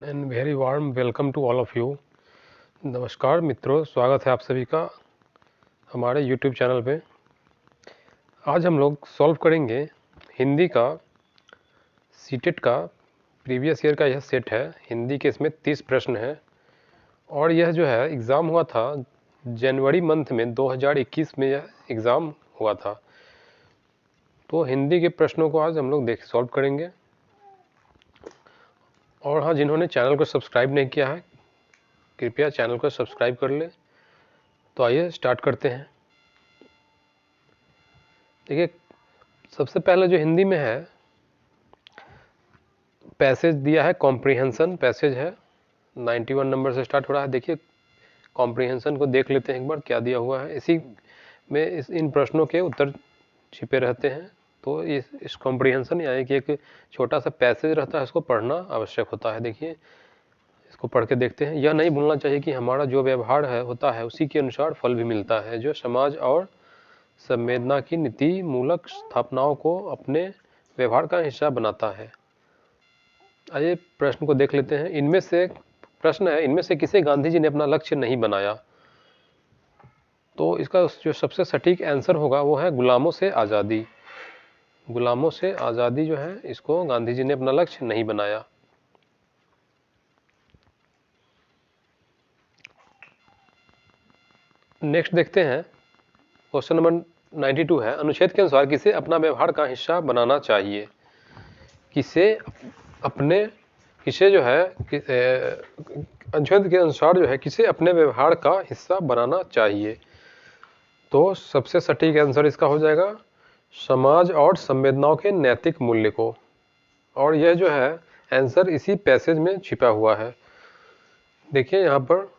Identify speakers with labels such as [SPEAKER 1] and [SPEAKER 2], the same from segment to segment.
[SPEAKER 1] And very warm welcome to all of you. नमस्कार मित्रों, स्वागत है आप सभी का हमारे यूट्यूब चैनल पे। आज हम लोग सॉल्व करेंगे हिंदी का सीटेट का प्रीवियस ईयर का यह सेट है। हिंदी के इसमें 30 प्रश्न हैं और यह जो है एग्ज़ाम हुआ था जनवरी मंथ में 2021 में यह एग्ज़ाम हुआ था। तो हिंदी के प्रश्नों को आज हम लोग सॉल्व करेंगे। और हाँ, जिन्होंने चैनल को सब्सक्राइब नहीं किया है कृपया चैनल को सब्सक्राइब कर ले। तो आइए स्टार्ट करते हैं। देखिए, सबसे पहले जो हिंदी में है पैसेज दिया है, कॉम्प्रिहेंशन पैसेज है, 91 नंबर से स्टार्ट हो रहा है। देखिए कॉम्प्रिहेंशन को देख लेते हैं एक बार क्या दिया हुआ है। इसी में इन प्रश्नों के उत्तर छिपे रहते हैं। तो इस कॉम्प्रिहेंशन यानी कि एक छोटा सा पैसेज रहता है, इसको पढ़ना आवश्यक होता है। देखिए इसको पढ़ के देखते हैं। यह नहीं भूलना चाहिए कि हमारा जो व्यवहार है होता है उसी के अनुसार फल भी मिलता है, जो समाज और संवेदना की नीति मूलक स्थापनाओं को अपने व्यवहार का हिस्सा बनाता है। आइए प्रश्न को देख लेते हैं। इनमें से प्रश्न है, इनमें से किसे गांधी जी ने अपना लक्ष्य नहीं बनाया? तो इसका जो सबसे सटीक आंसर होगा वो है गुलामों से आज़ादी। गुलामों से आज़ादी जो है इसको गांधी जी ने अपना लक्ष्य नहीं बनाया। नेक्स्ट देखते हैं, क्वेश्चन नंबर 92 है, अनुच्छेद के अनुसार किसे अपना व्यवहार का हिस्सा बनाना चाहिए? किसे अपने किसे जो है अनुच्छेद के अनुसार जो है किसे अपने व्यवहार का हिस्सा बनाना चाहिए? तो सबसे सटीक आंसर इसका हो जाएगा समाज और संवेदनाओं के नैतिक मूल्य को। और यह जो है आंसर इसी पैसेज में छिपा हुआ है। देखिए यहाँ पर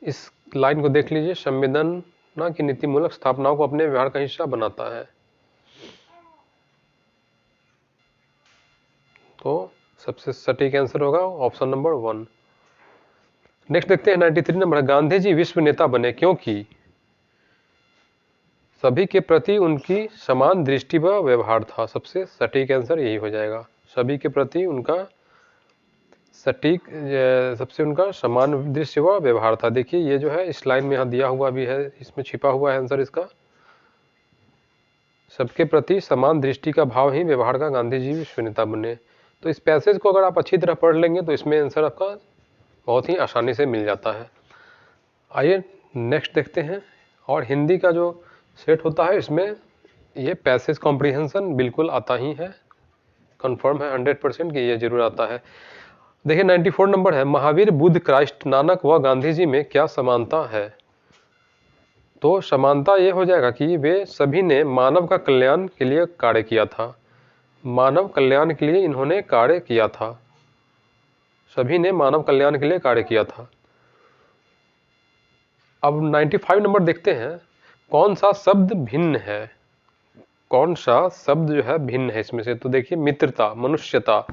[SPEAKER 1] इस लाइन को देख लीजिए, संवेदना की नीतिमूलक स्थापनाओं को अपने व्यवहार का हिस्सा बनाता है। तो सबसे सटीक आंसर होगा ऑप्शन नंबर 1। नेक्स्ट देखते हैं 93 नंबर, गांधी जी विश्व नेता बने क्योंकि सभी के प्रति उनकी समान दृष्टि व व्यवहार था। सबसे सटीक आंसर यही हो जाएगा, सभी के प्रति उनका सटीक सबसे उनका समान दृश्य व व्यवहार था। देखिए ये जो है इस लाइन में यहाँ दिया हुआ भी है, इसमें छिपा हुआ है आंसर इसका। सबके प्रति समान दृष्टि का भाव ही व्यवहार का गांधी जी विश्व नेता बने। तो इस पैसेज को अगर आप अच्छी तरह पढ़ लेंगे तो इसमें आंसर आपका बहुत ही आसानी से मिल जाता है। आइए नेक्स्ट देखते हैं। और हिंदी का जो सेट होता है इसमें ये पैसेज कॉम्प्रिहेंशन बिल्कुल आता ही है, कंफर्म है 100% कि ये जरूर आता है। देखिए 94 नंबर है, महावीर, बुद्ध, क्राइस्ट, नानक व गांधी जी में क्या समानता है? तो समानता ये हो जाएगा कि वे सभी ने मानव का कल्याण के लिए कार्य किया था। मानव कल्याण के लिए इन्होंने कार्य किया था, सभी ने मानव कल्याण के लिए कार्य किया था। अब 95 नंबर देखते हैं, कौन सा शब्द भिन्न है? कौन सा शब्द जो है भिन्न है इसमें से? तो देखिए मित्रता, मनुष्यता,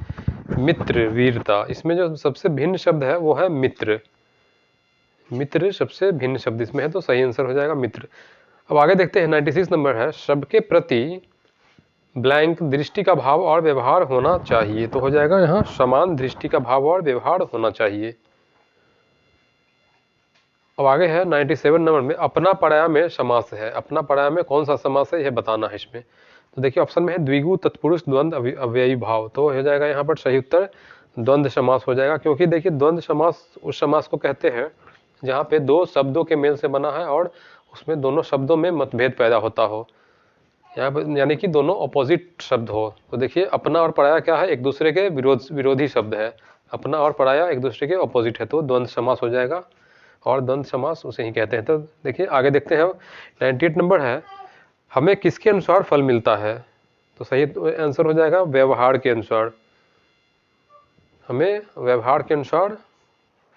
[SPEAKER 1] मित्र, वीरता, इसमें जो सबसे भिन्न शब्द है वो है मित्र। मित्र सबसे भिन्न शब्द इसमें है, तो सही आंसर हो जाएगा मित्र। अब आगे देखते हैं 96 नंबर है, सबके प्रति ब्लैंक दृष्टि का भाव और व्यवहार होना चाहिए। तो हो जाएगा यहाँ समान दृष्टि का भाव और व्यवहार होना चाहिए। अब आगे है 97 नंबर में, अपना पराया में समास है। अपना पराया में कौन सा समास है यह बताना है इसमें। तो देखिए ऑप्शन में है द्विगु, तत्पुरुष, द्वंद्व, अव्ययी भाव। तो हो जाएगा यहाँ पर सही उत्तर द्वंद्व समास हो जाएगा, क्योंकि देखिए द्वंद्व समास उस समास को कहते हैं जहाँ पे दो शब्दों के मेल से बना है और उसमें दोनों शब्दों में मतभेद पैदा होता हो, यहाँ पर यानी कि दोनों अपोजिट शब्द हो। तो देखिए अपना और पराया क्या है, एक दूसरे के विरोधी शब्द है। अपना और पराया एक दूसरे के अपोजिट है, तो द्वंद्व समास हो जाएगा और द्वंद्व समास उसे ही कहते हैं। तो देखिए आगे देखते हैं 98 नंबर है, हमें किसके अनुसार फल मिलता है? तो सही आंसर हो जाएगा व्यवहार के अनुसार। हमें व्यवहार के अनुसार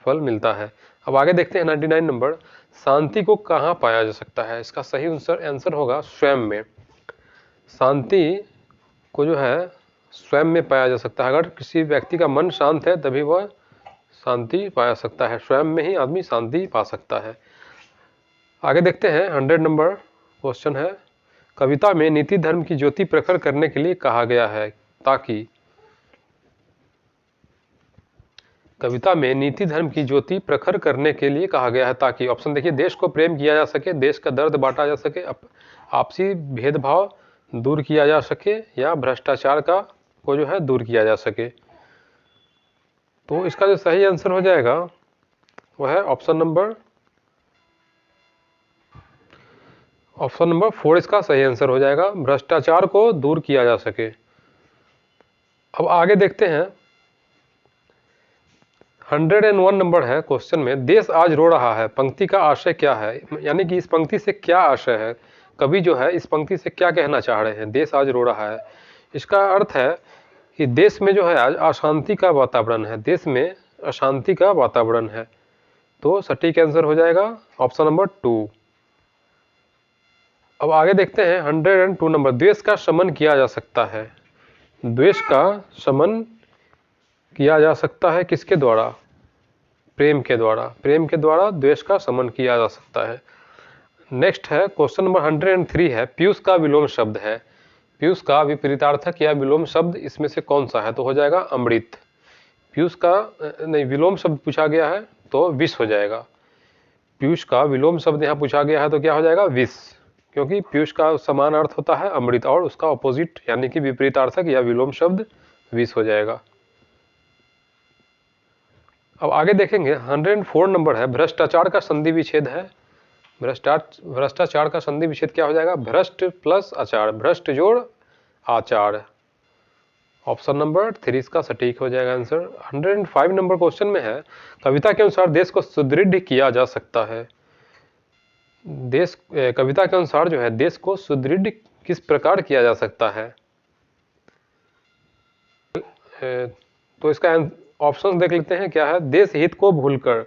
[SPEAKER 1] फल मिलता है। अब आगे देखते हैं 99 नंबर, शांति को कहाँ पाया जा सकता है? इसका सही आंसर होगा स्वयं में। शांति को जो है स्वयं में पाया जा सकता है। अगर किसी व्यक्ति का मन शांत है तभी वह शांति पाया सकता है, स्वयं में ही आदमी शांति पा सकता है। आगे देखते हैं 100 नंबर क्वेश्चन है, कविता में नीति धर्म की ज्योति प्रखर करने के लिए कहा गया है ताकि। कविता में नीति धर्म की ज्योति प्रखर करने के लिए कहा गया है ताकि, ऑप्शन देखिए, देश को प्रेम किया जा सके, देश का दर्द बांटा जा सके, आपसी भेदभाव दूर किया जा सके, या भ्रष्टाचार को जो है दूर किया जा सके। तो इसका जो सही आंसर हो जाएगा वह है ऑप्शन नंबर 4 इसका सही आंसर हो जाएगा, भ्रष्टाचार को दूर किया जा सके। अब आगे देखते हैं, 101 नंबर है क्वेश्चन में, देश आज रो रहा है, पंक्ति का आशय क्या है, यानी कि इस पंक्ति से क्या आशय है, कवि जो है इस पंक्ति से क्या कहना चाह रहे हैं, देश आज रो रहा है। इसका अर्थ है कि देश में जो है आज अशांति का वातावरण है, देश में अशांति का वातावरण है। तो सटीक आंसर हो जाएगा ऑप्शन नंबर 2। अब आगे देखते हैं 102 नंबर, द्वेष का शमन किया जा सकता है, द्वेष का शमन किया जा सकता है किसके द्वारा, प्रेम के द्वारा, प्रेम के द्वारा द्वेष का शमन किया जा सकता है। नेक्स्ट है क्वेश्चन नंबर 103 है, पीयूष का विलोम शब्द है, पीयूष का विपरीतार्थक या विलोम शब्द इसमें से कौन सा है, तो हो जाएगा अमृत। पीयूष का नहीं, विलोम शब्द पूछा गया है तो विष हो जाएगा, पीयूष का विलोम शब्द यहाँ पूछा गया है तो क्या हो जाएगा, विष, क्योंकि पीयूष का समान अर्थ होता है अमृत और उसका ऑपोजिट यानी कि विपरीतार्थक या विलोम शब्द विष हो जाएगा। अब आगे देखेंगे 104 नंबर है, भ्रष्टाचार का संधि विच्छेद है, भ्रष्टाचार का संधि विच्छेद क्या हो जाएगा, भ्रष्ट प्लस आचार, भ्रष्ट जोड़ आचार। ऑप्शन नंबर 3 इसका सटीक हो जाएगा आंसर। 105 नंबर क्वेश्चन में है, कविता के अनुसार देश को सुदृढ़ किया जा सकता है, देश कविता के अनुसार जो है देश को सुदृढ़ किस प्रकार किया जा सकता है। तो इसका ऑप्शन देख लेते हैं क्या है, देश हित को भूलकर,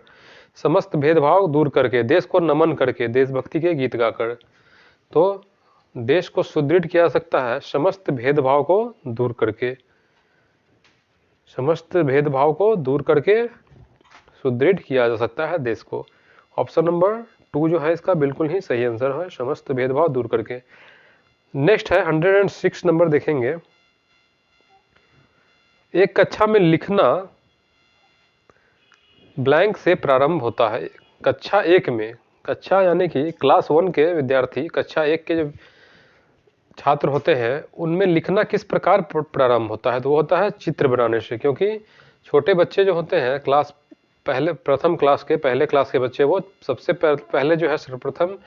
[SPEAKER 1] समस्त भेदभाव दूर करके, देश को नमन करके, देशभक्ति के गीत गाकर। तो देश को सुदृढ़ किया जा सकता है समस्त भेदभाव को दूर करके, समस्त भेदभाव को दूर करके सुदृढ़ किया जा सकता है देश को। ऑप्शन नंबर 2 जो है इसका बिल्कुल ही सही आंसर है, समस्त भेदभाव दूर करके। नेक्स्ट है 106 नंबर देखेंगे, एक कक्षा में लिखना ब्लैंक से प्रारंभ होता है, कक्षा 1 में, कक्षा यानी कि क्लास 1 के विद्यार्थी, कक्षा 1 के जो छात्र होते हैं उनमें लिखना किस प्रकार प्रारंभ होता है, तो वो होता है चित्र बनाने से, क्योंकि छोटे बच्चे जो होते हैं क्लास प्रथम क्लास के, पहले क्लास के बच्चे, वो सबसे पहले जो है सर्वप्रथम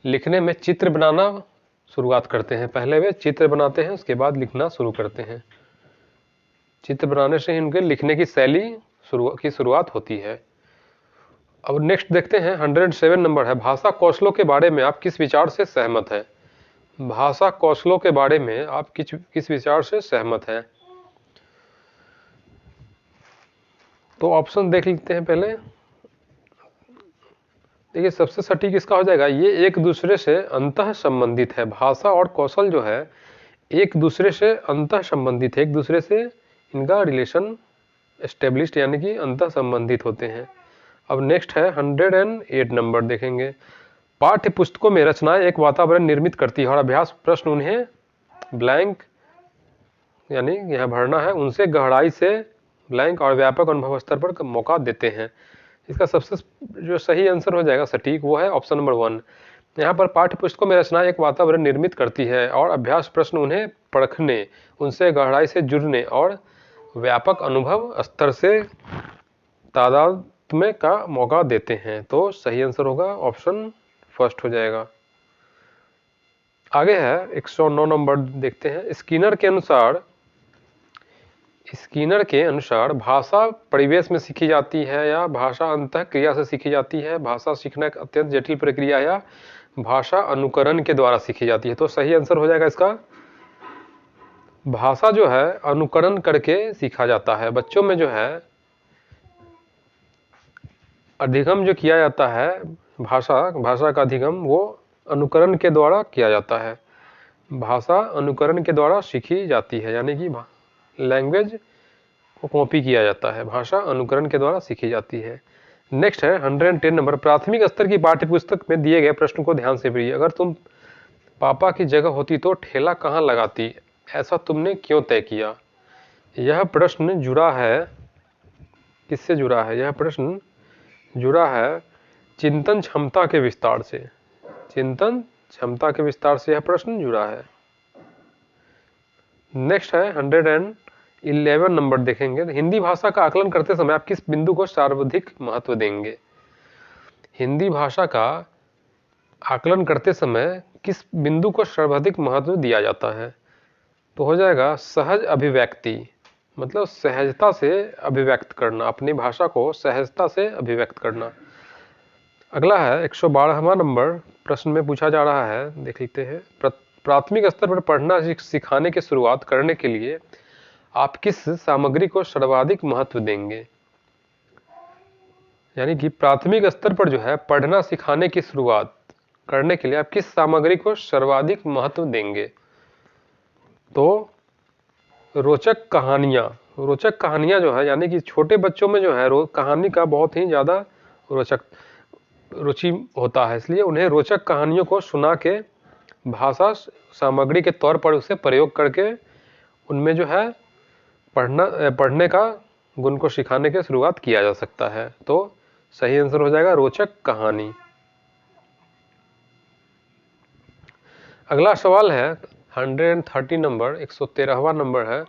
[SPEAKER 1] लिखने में चित्र बनाना शुरुआत करते हैं, पहले वे चित्र बनाते हैं उसके बाद लिखना शुरू करते हैं, चित्र बनाने से ही उनके लिखने की शैली की शुरुआत होती है। अब नेक्स्ट देखते हैं 107 नंबर है, भाषा कौशलों के बारे में आप किस विचार से सहमत हैं, भाषा कौशलों के बारे में आप किस विचार से सहमत हैं। तो ऑप्शन देख लेते हैं पहले, देखिए सबसे सटीक इसका हो जाएगा, ये एक दूसरे से अंतः संबंधित है, भाषा और कौशल जो है एक दूसरे से अंतः संबंधित है, एक दूसरे से इनका रिलेशन एस्टेब्लिश्ड यानी कि अंतः संबंधित होते हैं। अब नेक्स्ट है 108 नंबर देखेंगे, पाठ्य पुस्तकों में रचनाएं एक वातावरण निर्मित करती है और अभ्यास प्रश्न उन्हें ब्लैंक यानी यह भरना है, उनसे गहराई से ब्लैंक और व्यापक अनुभव स्तर पर मौका देते हैं। इसका सबसे जो सही आंसर हो जाएगा सटीक वो है ऑप्शन नंबर 1। यहाँ पर पाठ्य पुस्तकों में रचनाएं एक वातावरण निर्मित करती है और अभ्यास प्रश्न उन्हें परखने, उनसे गहराई से जुड़ने और व्यापक अनुभव स्तर से तादात्म्य का मौका देते हैं। तो सही आंसर होगा ऑप्शन फर्स्ट हो जाएगा। आगे है 109 नंबर देखते हैं, स्किनर के अनुसार भाषा परिवेश में सीखी जाती है या भाषा अंतः क्रिया से सीखी जाती है, भाषा सीखना एक अत्यंत जटिल प्रक्रिया या भाषा अनुकरण के द्वारा सीखी जाती है। तो सही आंसर हो जाएगा इसका, भाषा जो है अनुकरण करके सीखा जाता है। बच्चों में जो है अधिगम जो किया जाता है, भाषा का अधिगम वो अनुकरण के द्वारा किया जाता है, भाषा अनुकरण के द्वारा सीखी जाती है, यानी कि लैंग्वेज को कॉपी किया जाता है, भाषा अनुकरण के द्वारा सीखी जाती है। नेक्स्ट है 110 नंबर, प्राथमिक स्तर की पाठ्यपुस्तक में दिए गए प्रश्न को ध्यान से पढ़िए, अगर तुम पापा की जगह होती तो ठेला कहाँ लगाती, ऐसा तुमने क्यों तय किया। यह प्रश्न जुड़ा है किससे जुड़ा है? यह प्रश्न जुड़ा है चिंतन क्षमता के विस्तार से। चिंतन क्षमता के विस्तार से यह प्रश्न जुड़ा है। नेक्स्ट है 111 नंबर देखेंगे। हिंदी भाषा का आकलन करते समय आप किस बिंदु को सर्वाधिक महत्व देंगे? हिंदी भाषा का आकलन करते समय किस बिंदु को सर्वाधिक महत्व दिया जाता है? तो हो जाएगा सहज अभिव्यक्ति, मतलब सहजता से अभिव्यक्त करना, अपनी भाषा को सहजता से अभिव्यक्त करना। अगला है 112वां नंबर प्रश्न में पूछा जा रहा है, देख लेते हैं। प्राथमिक स्तर पर पढ़ना सिखाने की शुरुआत करने के लिए आप किस सामग्री को सर्वाधिक महत्व देंगे? यानी कि प्राथमिक स्तर पर जो है पढ़ना सिखाने की शुरुआत करने के लिए आप किस सामग्री को सर्वाधिक महत्व देंगे? तो रोचक कहानियां जो है, यानी कि छोटे बच्चों में जो है कहानी का बहुत ही ज़्यादा रुचि होता है, इसलिए उन्हें रोचक कहानियों को सुना के भाषा सामग्री के तौर पर उसे प्रयोग करके उनमें जो है पढ़ने का गुण को सिखाने की शुरुआत किया जा सकता है। तो सही आंसर हो जाएगा रोचक कहानी। अगला सवाल है 130 नंबर, 113वां नंबर है।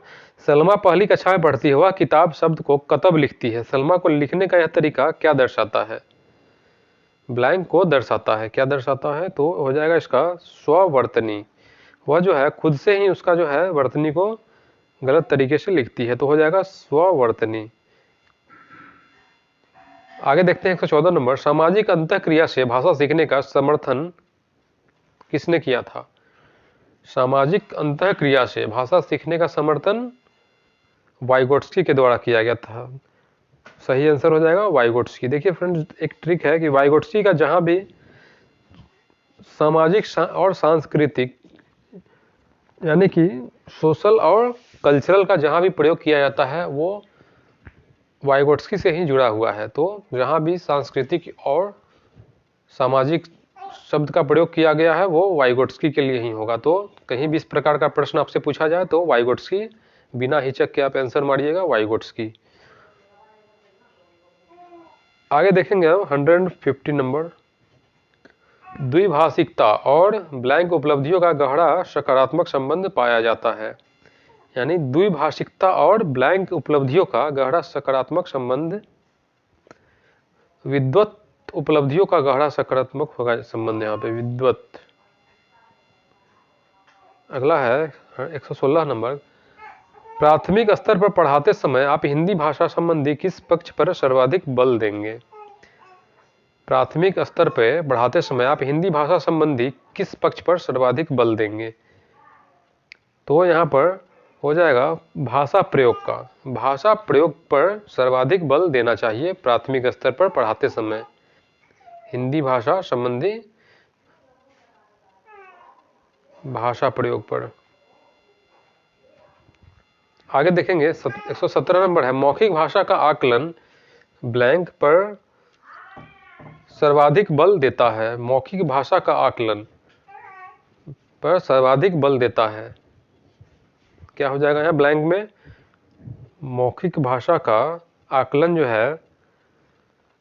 [SPEAKER 1] सलमा पहली कक्षा में पढ़ती है, वह किताब शब्द को कतब लिखती है। सलमा को लिखने का यह तरीका क्या दर्शाता है? ब्लैंक को दर्शाता है, क्या दर्शाता है? तो हो जाएगा इसका स्ववर्तनी। वह जो है खुद से ही उसका जो है वर्तनी को गलत तरीके से लिखती है, तो हो जाएगा स्ववर्तनी। आगे देखते हैं 114 नंबर। सामाजिक अंतःक्रिया से भाषा सीखने का समर्थन किसने किया था? सामाजिक अंतःक्रिया से भाषा सीखने का समर्थन वाइगोट्स्की के द्वारा किया गया था। सही आंसर हो जाएगा वाइगोट्स्की। देखिए फ्रेंड्स, एक ट्रिक है कि वाइगोट्स्की का जहां भी सामाजिक और सांस्कृतिक यानी कि सोशल और कल्चरल का जहां भी प्रयोग किया जाता है वो वाइगोट्स्की से ही जुड़ा हुआ है। तो जहां भी सांस्कृतिक और सामाजिक शब्द का प्रयोग किया गया है वो वाइगोट्स्की के लिए ही होगा। तो कहीं भी इस प्रकार का प्रश्न आपसे पूछा जाए तो वाइगोट्स्की, बिना हिचक के आप आंसर मारिएगा वाइगोट्स्की। आगे देखेंगे हम 150 नंबर। द्विभाषिकता और ब्लैंक उपलब्धियों का गहरा सकारात्मक संबंध पाया जाता है। यानी द्विभाषिकता और ब्लैंक उपलब्धियों का गहरा सकारात्मक संबंध, विद्वत उपलब्धियों का गहरा सकारात्मक होगा संबंध यहाँ पे, विद्वत। अगला है 116 नंबर। प्राथमिक स्तर पर पढ़ाते समय आप हिंदी भाषा संबंधी किस पक्ष पर सर्वाधिक बल देंगे? प्राथमिक स्तर पर पढ़ाते समय आप हिंदी भाषा संबंधी किस पक्ष पर सर्वाधिक बल देंगे? तो यहाँ पर हो जाएगा भाषा प्रयोग का। भाषा प्रयोग पर सर्वाधिक बल देना चाहिए प्राथमिक स्तर पर पढ़ाते समय, हिंदी भाषा संबंधी भाषा प्रयोग पर। आगे देखेंगे 117 नंबर है। मौखिक भाषा का आकलन ब्लैंक पर सर्वाधिक बल देता है। मौखिक भाषा का आकलन पर सर्वाधिक बल देता है, क्या हो जाएगा यहाँ ब्लैंक में? मौखिक भाषा का आकलन जो है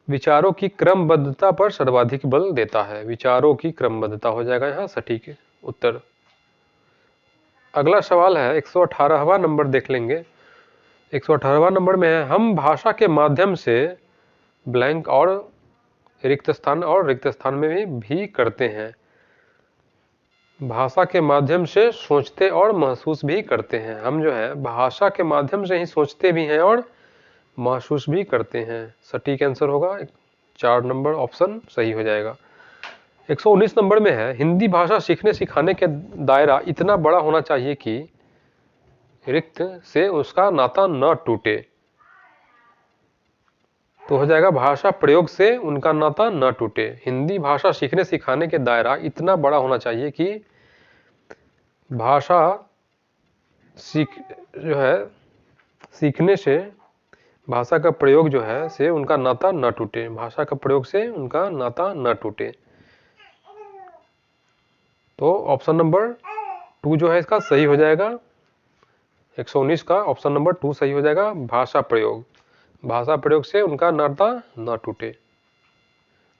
[SPEAKER 1] विचारों की क्रमबद्धता पर सर्वाधिक बल देता है। विचारों की क्रमबद्धता हो जाएगा यहाँ सटीक उत्तर। अगला सवाल है 118वां नंबर, देख लेंगे। 118वां नंबर में है, हम भाषा के माध्यम से ब्लैंक और रिक्त स्थान में भी करते हैं। भाषा के माध्यम से सोचते और महसूस भी करते हैं। हम जो है भाषा के माध्यम से ही सोचते भी हैं और महसूस भी करते हैं। सटीक आंसर होगा 4 नंबर ऑप्शन सही हो जाएगा। 119 नंबर में है, हिंदी भाषा सीखने सिखाने के दायरा इतना बड़ा होना चाहिए कि रिक्त से उसका नाता न टूटे। तो हो जाएगा भाषा प्रयोग से उनका नाता न टूटे। हिंदी भाषा सीखने सिखाने के दायरा इतना बड़ा होना चाहिए कि भाषा सीखने से भाषा का प्रयोग जो है से उनका नाता न टूटे। भाषा का प्रयोग से उनका नाता न टूटे। तो ऑप्शन नंबर 2 जो है इसका सही हो जाएगा। 119 का ऑप्शन नंबर 2 सही हो जाएगा, भाषा प्रयोग। भाषा प्रयोग से उनका नाता ना टूटे।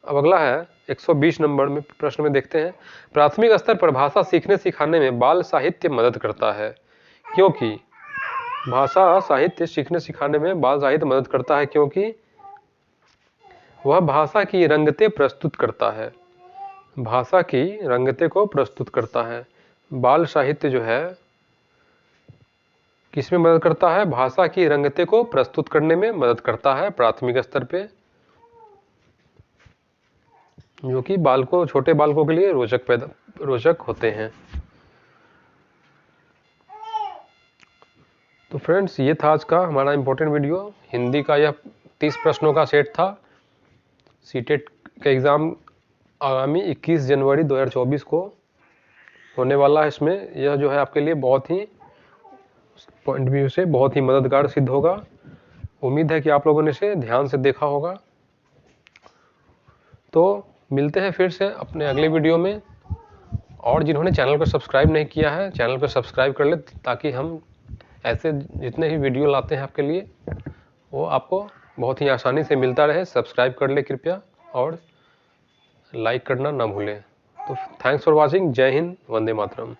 [SPEAKER 1] अब अगला है 120 नंबर में प्रश्न में देखते हैं, प्राथमिक स्तर पर भाषा सीखने सिखाने में बाल साहित्य मदद करता है, क्योंकि भाषा साहित्य सीखने सिखाने में बाल साहित्य मदद करता है क्योंकि वह भाषा की रंगतें प्रस्तुत करता है, भाषा की रंगतें को प्रस्तुत करता है। बाल साहित्य जो है किसमें मदद करता है? भाषा की रंगतें को प्रस्तुत करने में मदद करता है प्राथमिक स्तर पे, जो कि बालकों छोटे बालकों के लिए रोचक होते हैं। तो फ्रेंड्स, ये था आज का हमारा इम्पोर्टेंट वीडियो। हिंदी का यह 30 प्रश्नों का सेट था। सीटेट का एग्ज़ाम आगामी 21 जनवरी 2024 को होने वाला है। इसमें यह जो है आपके लिए बहुत ही पॉइंट व्यू से बहुत ही मददगार सिद्ध होगा। उम्मीद है कि आप लोगों ने इसे ध्यान से देखा होगा। तो मिलते हैं फिर से अपने अगले वीडियो में, और जिन्होंने चैनल को सब्सक्राइब नहीं किया है चैनल को सब्सक्राइब कर ले, ताकि हम ऐसे जितने भी वीडियो लाते हैं आपके लिए वो आपको बहुत ही आसानी से मिलता रहे। सब्सक्राइब कर ले कृपया, और लाइक करना ना भूलें। तो थैंक्स फॉर वॉचिंग। जय हिंद, वंदे मातरम।